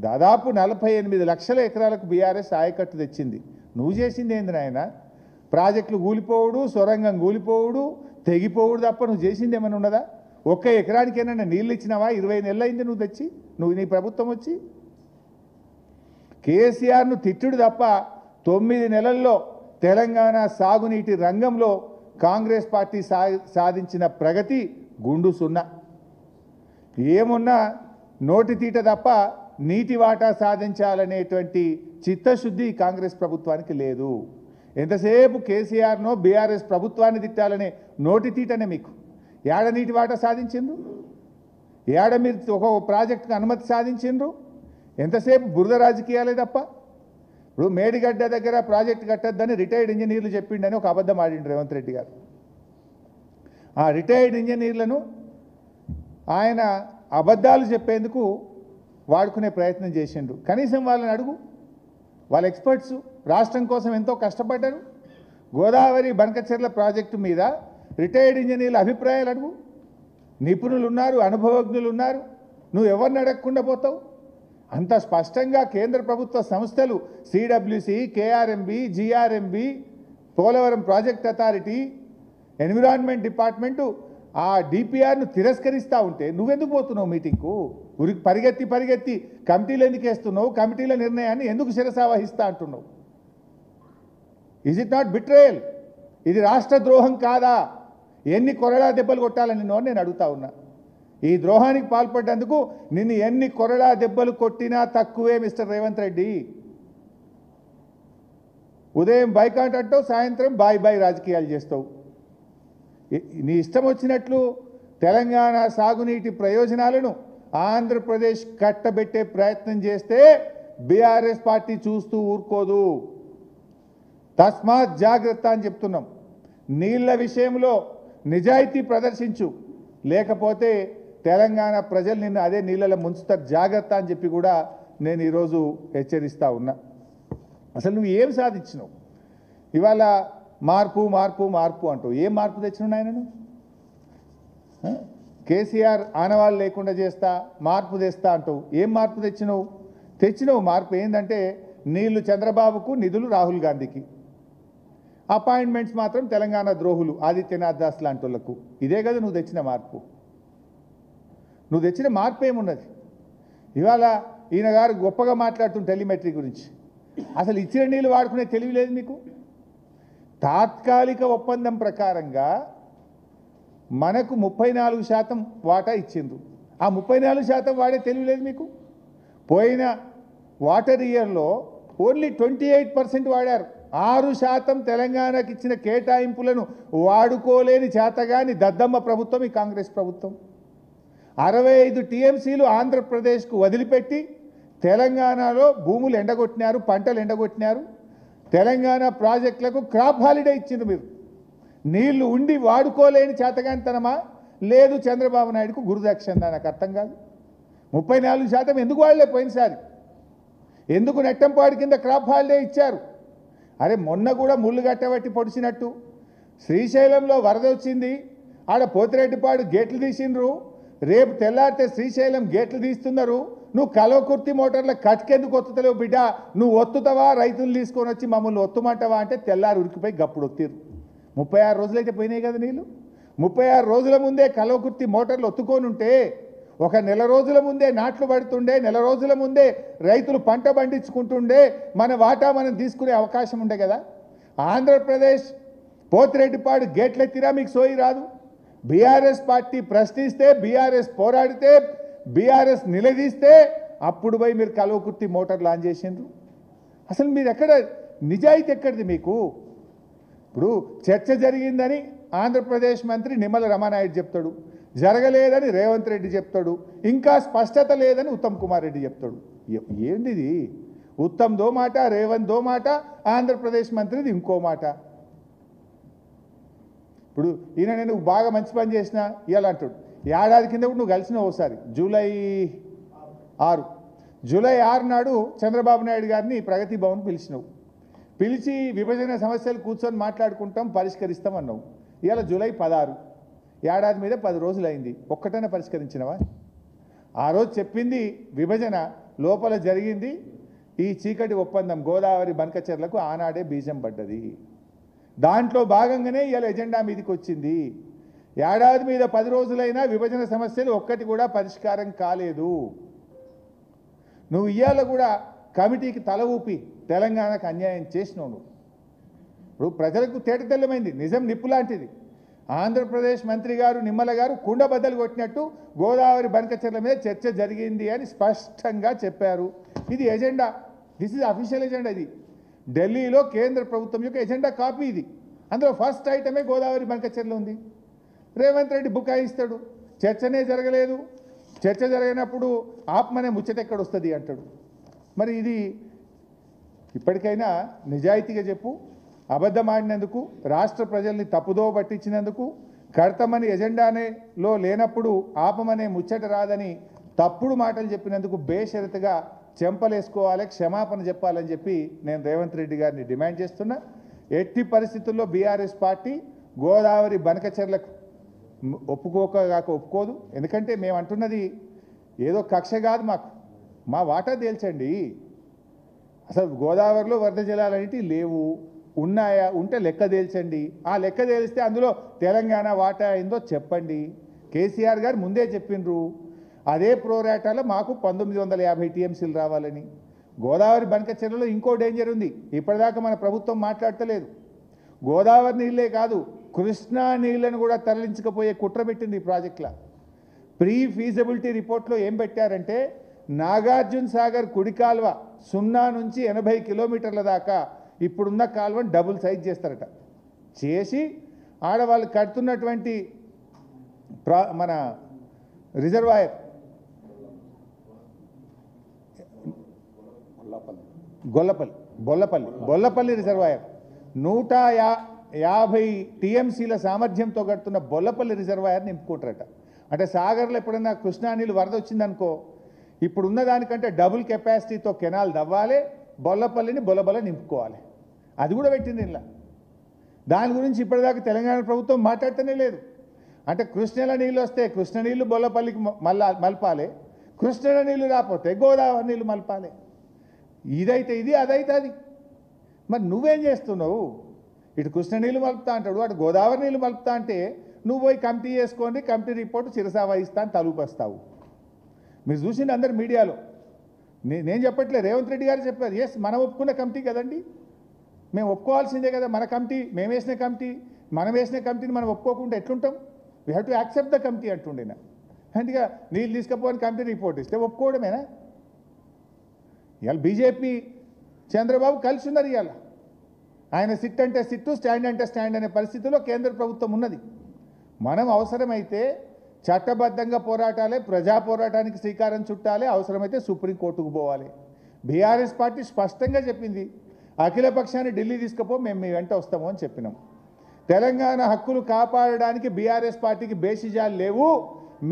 దాదాపు 48 లక్షల ఎకరాలకు బీఆర్ఎస్ ఆయకట్టు తెచ్చింది. నువ్వు చేసింది ఏంది నాయన? ప్రాజెక్టులు కూలిపోవుడు, సొరంగం కూలిపోవుడు, తెగిపోవుడు తప్ప నువ్వు చేసింది ఏమైనా ఉన్నదా? ఒక్క ఎకరానికి ఏమైనా నీళ్ళు ఇచ్చినావా? 20 నెలలు అయింది నువ్వు తెచ్చి, నీ ప్రభుత్వం వచ్చి. కేసీఆర్ను తిట్టుడు తప్ప 9 నెలల్లో తెలంగాణ సాగునీటి రంగంలో కాంగ్రెస్ పార్టీ సాధించిన ప్రగతి గుండు సున్నా. ఏమున్నా నోటి తీట తప్ప నీటి వాటా సాధించాలనేటువంటి చిత్తశుద్ధి కాంగ్రెస్ ప్రభుత్వానికి లేదు. ఎంతసేపు కేసీఆర్నో బీఆర్ఎస్ ప్రభుత్వాన్ని తిట్టాలనే నోటి తీటనే మీకు. ఏడ నీటి వాటా సాధించిండ్రు? ఏడ మీరు ఒక ప్రాజెక్టుకు అనుమతి సాధించిండ్రు? ఎంతసేపు బురద రాజకీయాలే తప్ప. ఇప్పుడు మేడిగడ్డ దగ్గర ప్రాజెక్టు కట్టద్దని రిటైర్డ్ ఇంజనీర్లు చెప్పిండని ఒక అబద్ధం ఆడిండు రేవంత్ రెడ్డి గారు. ఆ రిటైర్డ్ ఇంజనీర్లను ఆయన అబద్ధాలు చెప్పేందుకు వాడుకునే ప్రయత్నం చేసిండు. కనీసం వాళ్ళని అడుగు, వాళ్ళ ఎక్స్పర్ట్స్ రాష్ట్రం కోసం ఎంతో కష్టపడ్డారు. గోదావరి బనకచెర్ల ప్రాజెక్టు మీద రిటైర్డ్ ఇంజనీర్ల అభిప్రాయాలు అడుగు. నిపుణులు ఉన్నారు, అనుభవజ్ఞులు ఉన్నారు. నువ్వు ఎవరిని అడగకుండా పోతావు? అంత స్పష్టంగా కేంద్ర ప్రభుత్వ సంస్థలు CWC, KRMB, GRMB, Polavaram project authority, environment department ఆ డిపిఆర్ను తిరస్కరిస్తూ ఉంటే నువ్వెందుకు పోతున్నావు మీటింగ్కు? ఉరికి పరిగెత్తి కమిటీలు ఎందుకు వేస్తున్నావు? కమిటీల నిర్ణయాన్ని ఎందుకు శిరసావహిస్తా అంటున్నావు? Is it not betrayal? ఇది రాష్ట్ర ద్రోహం కాదా? ఎన్ని కొరడా దెబ్బలు కొట్టాలని నేను అడుగుతా ఉన్నా. ఈ ద్రోహానికి పాల్పడ్డందుకు నిన్ను ఎన్ని కొరడా దెబ్బలు కొట్టినా తక్కువే మిస్టర్ రేవంత్ రెడ్డి. ఉదయం బైకాట్ అంటావు, సాయంత్రం బాయ్ రాజకీయాలు చేస్తావు. నీ ఇష్టం వచ్చినట్లు తెలంగాణ సాగునీటి ప్రయోజనాలను ఆంధ్రప్రదేశ్ కట్టబెట్టే ప్రయత్నం చేస్తే బీఆర్ఎస్ పార్టీ చూస్తూ ఊరుకోదు. తస్మాత్ జాగ్రత్త అని చెప్తున్నాం. నీళ్ల విషయంలో నిజాయితీ ప్రదర్శించు, లేకపోతే తెలంగాణ ప్రజలు నిన్ను అదే నీళ్ళలో ముంచుతారు. జాగ్రత్త అని చెప్పి కూడా నేను ఈరోజు హెచ్చరిస్తూ ఉన్నా. అసలు నువ్వు ఏం సాధించినావు? ఇవాళ మార్పు అంటూ ఏం మార్పు తెచ్చినావు నాయనను? కేసీఆర్ ఆనవాళ్ళు లేకుండా చేస్తా, మార్పు తెస్తా అంటావు. ఏం మార్పు తెచ్చినావు? మార్పు ఏంటంటే నీళ్లు చంద్రబాబుకు, నిధులు రాహుల్ గాంధీకి, అపాయింట్మెంట్స్ మాత్రం తెలంగాణ ద్రోహులు ఆదిత్యనాథ్ దాస్ లాంటి వాళ్ళకు. ఇదే కదా నువ్వు తెచ్చిన మార్పు. నువ్వు తెచ్చిన మార్పు ఏమున్నది? ఇవాళ ఈయన గారు గొప్పగా మాట్లాడుతున్న టెలిమెట్రీ గురించి. అసలు ఇచ్చిన నీళ్ళు వాడుకునే తెలివి లేదు మీకు. తాత్కాలిక ఒప్పందం ప్రకారంగా మనకు 34% వాటా ఇచ్చిండ్రు. ఆ 34% వాడే తెలివి లేదు మీకు. పోయిన వాటర్ ఇయర్లో ఓన్లీ 28% వాడారు. 6% తెలంగాణకి ఇచ్చిన కేటాయింపులను వాడుకోలేని చేతగాని దద్దమ్మ ప్రభుత్వం ఈ కాంగ్రెస్ ప్రభుత్వం. 65 టీఎంసీలు ఆంధ్రప్రదేశ్కు వదిలిపెట్టి తెలంగాణలో భూములు ఎండగొట్టినారు, పంటలు ఎండగొట్టినారు. తెలంగాణ ప్రాజెక్టులకు క్రాప్ హాలిడే ఇచ్చింది మీరు. నీళ్లు ఉండి వాడుకోలేని చేతగానితనమా? లేదు చంద్రబాబు నాయుడుకు గురుదక్షిణ. నాకు అర్థం కాదు. 34% ఎందుకు వాడలే పోయినసారి? ఎందుకు నెట్టంపాడు కింద క్రాప్ హాలిడే ఇచ్చారు? అరే మొన్న కూడా ముళ్ళు గట్టబట్టి పొడిచినట్టు శ్రీశైలంలో వరద వచ్చింది, ఆడ పోతిరెడ్డిపాడు గేట్లు తీసిండ్రు. రేపు తెల్లారితే శ్రీశైలం గేట్లు తీస్తున్నారు. నువ్వు కల్వకుర్తి మోటార్ల కట్కెందుకు ఒత్తుతలేవు బిడ్డ? నువ్వు ఒత్తుతావా? రైతులు తీసుకొని వచ్చి మమ్మల్ని ఒత్తుమంటావా అంటే తెల్లారి ఉరికిపోయి గప్పుడు ఒత్తిరు. 36 రోజులైతే పోయినాయి కదా నీళ్ళు. 36 రోజుల ముందే కల్వకుర్తి మోటార్లు ఒత్తుకొని ఉంటే, ఒక నెల రోజుల ముందే నాట్లు పడుతుండే, నెల రోజుల ముందే రైతులు పంట పండించుకుంటుండే, మన వాటా మనం తీసుకునే అవకాశం ఉండే కదా. ఆంధ్రప్రదేశ్ పోతిరెడ్డిపాడు గేట్లెత్తిరా మీకు సోయి రాదు. బీఆర్ఎస్ పార్టీ ప్రశ్నిస్తే, బీఆర్ఎస్ పోరాడితే, బీఆర్ఎస్ నిలదీస్తే అప్పుడు పోయి మీరు కల్వకుర్తి మోటార్ లాంచ్ చేసిండ్రు. అసలు మీరు ఎక్కడ నిజాయితీ ఎక్కడిది మీకు? ఇప్పుడు చర్చ జరిగిందని ఆంధ్రప్రదేశ్ మంత్రి నిమ్మల రమానాయుడు చెప్తాడు, జరగలేదని రేవంత్ రెడ్డి చెప్తాడు, ఇంకా స్పష్టత లేదని ఉత్తమ్ కుమార్ రెడ్డి చెప్తాడు. ఏంది ఇది? ఉత్తమ్ దో మాట, రేవంత్ దో మాట, ఆంధ్రప్రదేశ్ మంత్రిది ఇంకో మాట. ఇప్పుడు ఈయన నేను బాగా మంచి పని చేసిన ఇవాళ అంటాడు. ఏడాది కింద కూడా నువ్వు కలిసినావు ఒకసారి, జూలై 6 నాడు చంద్రబాబు నాయుడు గారిని ప్రగతి భవన్ పిలిచినావు. పిలిచి విభజన సమస్యలు కూర్చొని మాట్లాడుకుంటాం, పరిష్కరిస్తాం అన్నావు. ఇవాళ జూలై 16, ఏడాది మీద 10 రోజులైంది. ఒక్కటైనా పరిష్కరించినవా? ఆ రోజు చెప్పింది విభజన లోపల జరిగింది. ఈ చీకటి ఒప్పందం గోదావరి బనకచెర్లకు ఆనాడే బీజం పడ్డది. దాంట్లో భాగంగానే ఇవాళ ఎజెండా మీదకి వచ్చింది. ఏడాది మీద 10 రోజులైనా విభజన సమస్యలు ఒక్కటి కూడా పరిష్కారం కాలేదు. నువ్వు ఇవాళ కూడా కమిటీకి తల ఊపి తెలంగాణకు అన్యాయం చేసినావు. నువ్వు ఇప్పుడు ప్రజలకు తేటతెల్లమైంది, నిజం నిప్పు లాంటిది. ఆంధ్రప్రదేశ్ మంత్రి గారు నిమ్మల గారు కుండ బద్దలు కొట్టినట్టు గోదావరి బనకచెర్ల మీద చర్చ జరిగింది అని స్పష్టంగా చెప్పారు. ఇది agenda, this is official agenda. ఇది ఢిల్లీలో కేంద్ర ప్రభుత్వం యొక్క ఎజెండా కాపీ ఇది. అందులో ఫస్ట్ ఐటమే గోదావరి బనకచెర్ల ఉంది. రేవంత్ రెడ్డి బుకాయిస్తాడు, చర్చనే జరగలేదు, చర్చ జరిగినప్పుడు ఆత్మనే ముచ్చట ఎక్కడ వస్తుంది అంటాడు. మరి ఇది ఇప్పటికైనా నిజాయితీగా చెప్పు. అబద్ధం ఆడినందుకు, రాష్ట్ర ప్రజల్ని తప్పుదో పట్టించినందుకు, కడతామని ఎజెండానేలో లేనప్పుడు ఆపమనే ముచ్చట రాదని తప్పుడు మాటలు చెప్పినందుకు బేషరతుగా చెంపలేసుకోవాలి, క్షమాపణ చెప్పాలని చెప్పి నేను రేవంత్ రెడ్డి గారిని డిమాండ్ చేస్తున్నా. ఎట్టి పరిస్థితుల్లో బీఆర్ఎస్ పార్టీ గోదావరి బనకచెర్లకు ఒప్పుకోదు. ఎందుకంటే మేము అంటున్నది ఏదో కక్ష కాదు, మా వాటా తేల్చండి. అసలు గోదావరిలో వరద జలాలన్నిటి లేవు, ఉన్నాయా, ఉంటే లెక్క తేల్చండి. ఆ లెక్క తేలిస్తే అందులో తెలంగాణ వాటా అయిందో చెప్పండి. కేసీఆర్ గారు ముందే చెప్పిండ్రు అదే ప్రోరాటాలో మాకు 1950 టీఎంసీలు రావాలని. గోదావరి బనకచెర్లలో ఇంకో డేంజర్ ఉంది, ఇప్పటిదాకా మన ప్రభుత్వం మాట్లాడతలేదు. గోదావరి నీళ్ళే కాదు, కృష్ణా నీళ్లను కూడా తరలించకపోయే కుట్ర పెట్టింది ఈ ప్రాజెక్టులో. ప్రీ ఫీజిబిలిటీ రిపోర్ట్లో ఏం పెట్టారంటే నాగార్జున సాగర్ కుడి కాల్వ 0 నుంచి 80 కిలోమీటర్ల దాకా ఇప్పుడున్న కాల్వను డబుల్ సైజ్ చేస్తారట. చేసి ఆడవాళ్ళు కడుతున్నటువంటి మన రిజర్వాయర్ బొల్లపల్లి రిజర్వాయర్ 150 టీఎంసీల సామర్థ్యంతో కడుతున్న బొల్లపల్లి రిజర్వాయర్ నింపుకుంటారట. అంటే సాగర్లో ఎప్పుడైనా కృష్ణా నీళ్ళు వరద వచ్చిందనుకో, ఇప్పుడున్న దానికంటే డబుల్ కెపాసిటీతో కెనాల్ దవ్వాలి, బొల్లపల్లిని బొల్లబొల్ల నింపుకోవాలి. అది కూడా పెట్టింది ఇలా. దాని గురించి ఇప్పటిదాకా తెలంగాణ ప్రభుత్వం మాట్లాడుతూనే లేదు. అంటే కృష్ణల నీళ్ళు వస్తే కృష్ణ నీళ్ళు బొల్లపల్లికి మలపాలి, కృష్ణల నీళ్ళు రాకపోతే గోదావరి నీళ్ళు మలపాలి. ఇదైతే ఇది, అదైతే అది. మరి నువ్వేం చేస్తున్నావు? ఇటు కృష్ణ నీళ్ళు మలుపుతా అంటాడు, అటు గోదావరి నీళ్ళు మలుపుతా అంటే నువ్వు పోయి కమిటీ చేసుకోండి, కమిటీ రిపోర్టు చిరసా వహిస్తా అని తలుపేస్తావు. మీరు చూసింది అందరు మీడియాలో. నేను చెప్పట్లేదు, రేవంత్ రెడ్డి గారు చెప్పారు. ఎస్, మనం ఒప్పుకున్న కమిటీ కదండి, మేము ఒప్పుకోవాల్సిందే కదా. మన కమిటీ, మేము వేసిన కమిటీ, మనం వేసిన కమిటీని మనం ఒప్పుకోకుండా ఎట్లుంటాం? We have to accept the committee అంటుండేనా. అందుకే నీళ్ళు తీసుకుపోని కమిటీ రిపోర్ట్ ఇస్తే ఒప్పుకోవడమేనా? ఇవాళ బీజేపీ చంద్రబాబు కలిసి ఉన్నారు. ఇవాళ ఆయన సిట్ అంటే సిట్టు, స్టాండ్ అంటే స్టాండ్ అనే పరిస్థితిలో కేంద్ర ప్రభుత్వం ఉన్నది. మనం అవసరమైతే చట్టబద్ధంగా పోరాటాలే, ప్రజా పోరాటానికి శ్రీకారం చుట్టాలి, అవసరమైతే సుప్రీంకోర్టుకు పోవాలి. బీఆర్ఎస్ పార్టీ స్పష్టంగా చెప్పింది, అఖిలపక్షాన్ని ఢిల్లీ తీసుకుపో, మేము మీ వెంట వస్తాము అని చెప్పినాం. తెలంగాణ హక్కులు కాపాడడానికి బీఆర్ఎస్ పార్టీకి బేసిజాలు లేవు,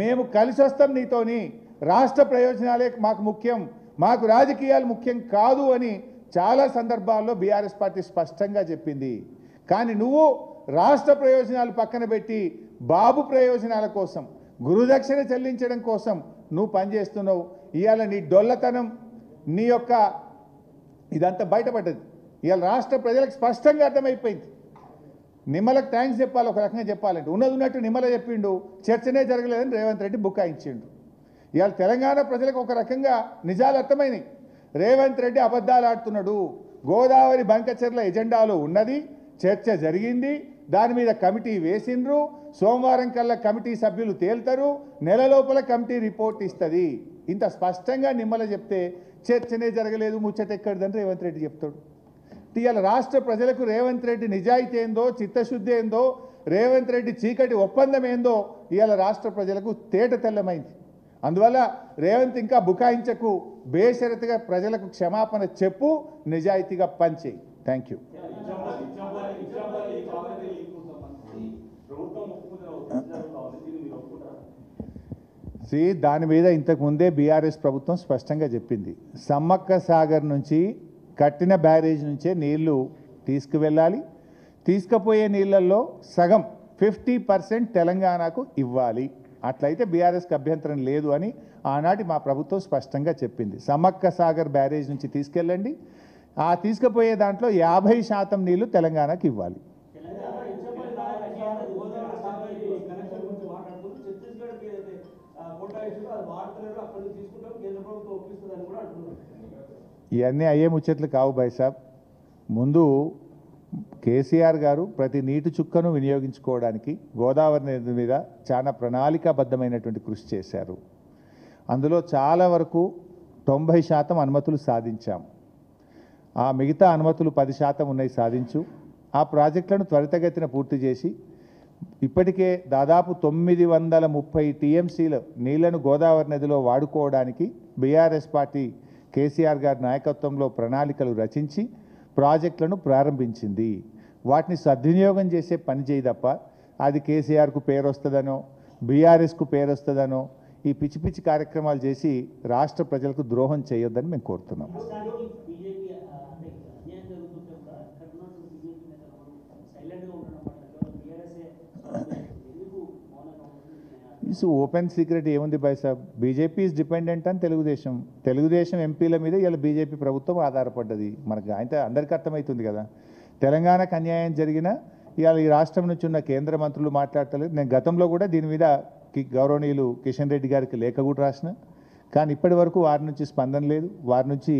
మేము కలిసి వస్తాం నీతోని, రాష్ట్ర ప్రయోజనాలే మాకు ముఖ్యం, మాకు రాజకీయాలు ముఖ్యం కాదు అని చాలా సందర్భాల్లో బీఆర్ఎస్ పార్టీ స్పష్టంగా చెప్పింది. కానీ నువ్వు రాష్ట్ర ప్రయోజనాలు పక్కన పెట్టి బాబు ప్రయోజనాల కోసం, గురుదక్షిణ చెల్లించడం కోసం నువ్వు పనిచేస్తున్నావు. ఇవాళ నీ డొల్లతనం, నీ యొక్క ఇదంతా బయటపడ్డది. ఇవాళ రాష్ట్ర ప్రజలకు స్పష్టంగా అర్థమైపోయింది. నిమ్మలకు థ్యాంక్స్ చెప్పాలి, ఒక రకంగా చెప్పాలంటే. ఉన్నట్టు నిమ్మల చెప్పిండు, చర్చనే జరగలేదని రేవంత్ రెడ్డి బుకాయించిండు. ఇవాళ తెలంగాణ ప్రజలకు ఒక రకంగా నిజాలు అర్థమైనాయి. రేవంత్ రెడ్డి అబద్ధాలు ఆడుతున్నాడు. గోదావరి బనకచెర్ల ఎజెండాలో ఉన్నది, చర్చ జరిగింది, దాని మీద కమిటీ వేసిండ్రు, సోమవారం కల్లా కమిటీ సభ్యులు తేల్తారు, నెల లోపల కమిటీ రిపోర్ట్ ఇస్తుంది. ఇంత స్పష్టంగా నిమ్మల చెప్తే చర్చనే జరగలేదు, ముచ్చట ఎక్కడిదని రేవంత్ రెడ్డి చెప్తాడు. ఇవాళ రాష్ట్ర ప్రజలకు రేవంత్ రెడ్డి నిజాయితీ ఏందో, చిత్తశుద్ధి ఏందో, రేవంత్ రెడ్డి చీకటి ఒప్పందం ఏందో ఇవాళ రాష్ట్ర ప్రజలకు తేట తెల్లమైంది. అందువల్ల రేవంత్ ఇంకా బుకాయించకు, బేషరతుగా ప్రజలకు క్షమాపణ చెప్పు, నిజాయితీగా పనిచేయి. Thank you. దాని మీద ఇంతకుముందే బీఆర్ఎస్ ప్రభుత్వం స్పష్టంగా చెప్పింది. సమ్మక్క సాగర్ నుంచి కట్టిన బ్యారేజ్ నుంచే నీళ్లు తీసుకువెళ్ళాలి. తీసుకుపోయే నీళ్ళల్లో సగం 50% తెలంగాణకు ఇవ్వాలి. అట్లయితే బీఆర్ఎస్కి అభ్యంతరం లేదు అని ఆనాటి మా ప్రభుత్వం స్పష్టంగా చెప్పింది. సమ్మక్క సాగర్ బ్యారేజ్ నుంచి తీసుకెళ్ళండి, ఆ తీసుకుపోయే దాంట్లో 50% నీళ్లు తెలంగాణకు ఇవ్వాలి. ఇవన్నీ అయ్యే ముచ్చట్లు కావు భాయ్ సాబ్. ముందు కేసీఆర్ గారు ప్రతి నీటి చుక్కను వినియోగించుకోవడానికి గోదావరి నది మీద చాలా ప్రణాళికాబద్ధమైనటువంటి కృషి చేశారు. అందులో చాలా వరకు 90% అనుమతులు సాధించాం. ఆ మిగతా అనుమతులు 10% ఉన్నాయి సాధించు. ఆ ప్రాజెక్టులను త్వరితగతిన పూర్తి చేసి ఇప్పటికే దాదాపు 930 టీఎంసీల నీళ్లను గోదావరి నదిలో వాడుకోవడానికి బీఆర్ఎస్ పార్టీ కేసీఆర్ గారి నాయకత్వంలో ప్రణాళికలు రచించి ప్రాజెక్టులను ప్రారంభించింది. వాటిని సద్వినియోగం చేసే పని చేయి తప్ప అది కేసీఆర్కు పేరు వస్తుందనో బీఆర్ఎస్కు పేరు వస్తుందనో ఈ పిచ్చి పిచ్చి కార్యక్రమాలు చేసి రాష్ట్ర ప్రజలకు ద్రోహం చేయొద్దని మేము కోరుతున్నాం. ఇట్స్ ఓపెన్ సీక్రెట్ ఏముంది భాయ్ సాబ్. బీజేపీ ఈజ్ డిపెండెంట్ అని తెలుగుదేశం ఎంపీల మీద ఇలా బీజేపీ ప్రభుత్వం ఆధారపడ్డది. మనకు అయితే అందరికీ అర్థమవుతుంది కదా. తెలంగాణకు అన్యాయం జరిగిన ఇవాళ ఈ రాష్ట్రం నుంచి ఉన్న కేంద్ర మంత్రులు మాట్లాడతలేదు. నేను గతంలో కూడా దీని మీద గౌరవనీయులు కిషన్ రెడ్డి గారికి లేఖ కూడా రాసిన, కానీ ఇప్పటి వరకు వారి నుంచి స్పందన లేదు, వారి నుంచి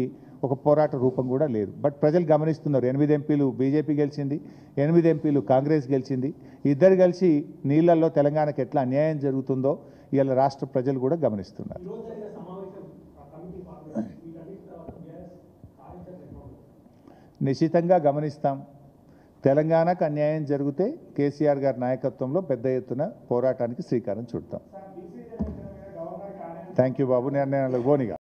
ఒక పోరాట రూపం కూడా లేదు. బట్ ప్రజలు గమనిస్తున్నారు. 8 ఎంపీలు బీజేపీ గెలిచింది, 8 ఎంపీలు కాంగ్రెస్ గెలిచింది. ఇద్దరు కలిసి నీళ్లలో తెలంగాణకు ఎట్లా అన్యాయం జరుగుతుందో ఇవాళ రాష్ట్ర ప్రజలు కూడా గమనిస్తున్నారు. నిశ్చితంగా గమనిస్తాం. తెలంగాణకు అన్యాయం జరిగితే కేసీఆర్ గారి నాయకత్వంలో పెద్ద ఎత్తున పోరాటానికి శ్రీకారం చుడతాం. థ్యాంక్ యూ బాబు. నేను పోనిగా